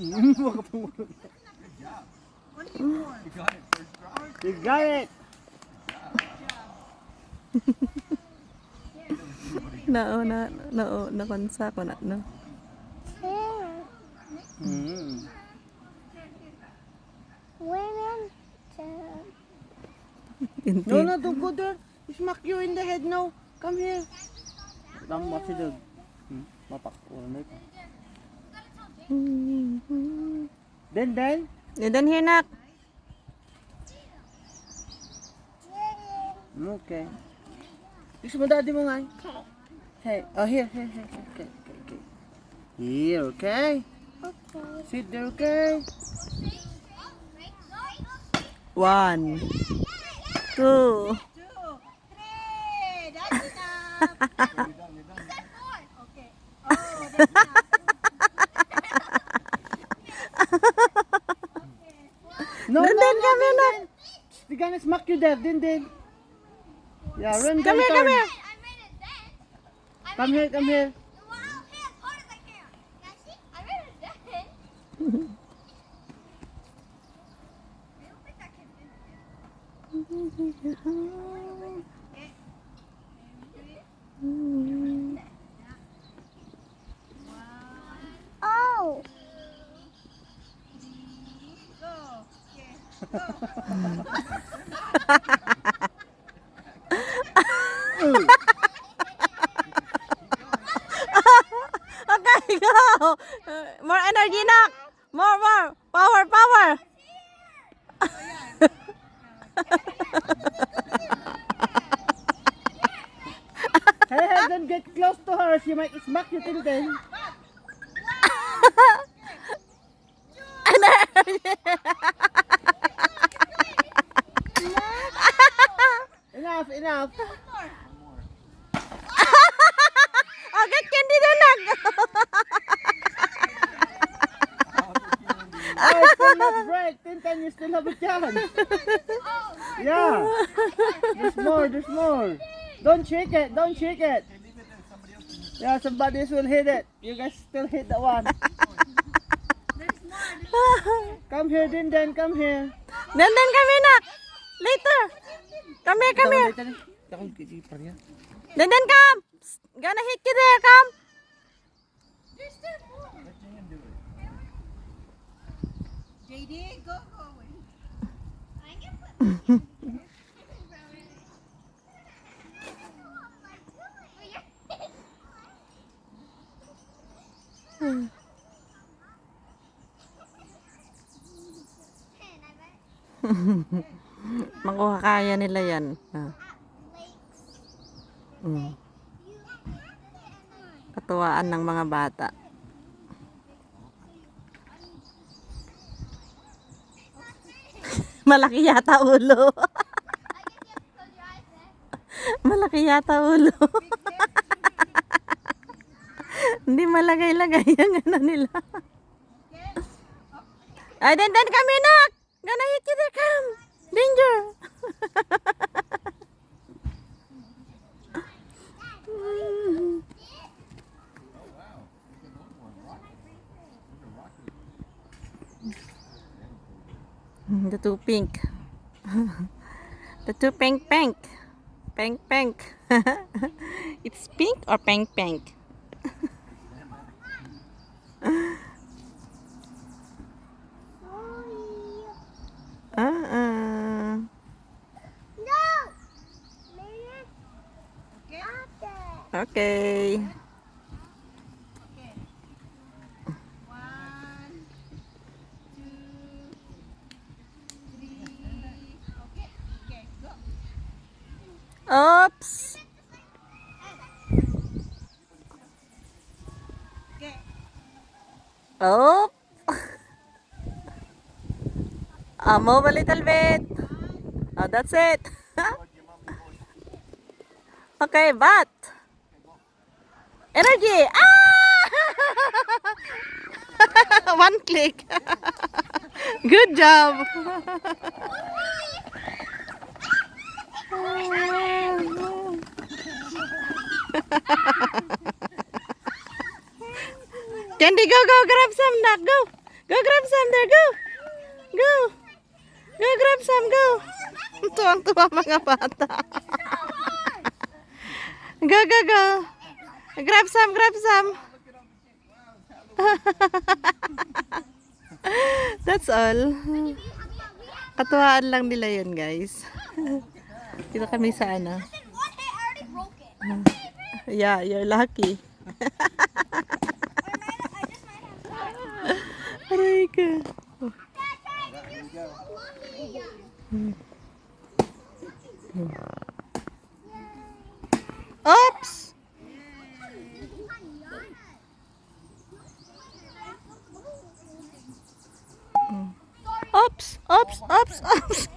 You got it. Nakonsa ko na, no? No, no, don't go there. You smack you in the head now. Come here. Dam mo si Dog. Mapak. Then. Dan here, nak. Okay. Gusto mo daddy mo nga. Hey, oh here. Okay. Here, okay? Okay. Sit there, okay? 1, 2. No, Then, come here, nak. They're gonna smack you there, then. Yeah, run. Come here. Come here. Oh. Okay, go. More energy, nak. More. Power. Hey, don't get close to her. She might smack you till then. Enough. Oh, get candy doon, nak. Oh, still not break. Tintan, you still have a chance. Yeah. There's more. Don't shake it. Yeah, somebody else will hit it. You guys still hit that one. Come here, Dindan, come here. Dan, come here, nak. Later. Come here. Dan, come. Gonna hit you there, come. JD, go away. Makuha kaya nila yan. Katuwaan ng mga bata. Malaki yata ulo. Malaki yata ulo. Hindi malagay-lagay yung ano nila. Ay, then kami, nak. Gonna hit you there, come. Danger. The two pink. The two pink. It's pink or pink? No. Okay. Oops. Oh. Move a little bit. Oh, that's it. Okay, but energy. One click. Good job. Candy, go grab some, nak. Go Go grab some there, go. Go. Go grab some, go. Tuwang-tuwa mga bata. Go, go, go. Grab some, grab some. That's all. Katuwaan lang nila yun, guys. Dito kami sa ano. Yeah, you're lucky. Aray ka. Oops! Oops, oops, oops, oops.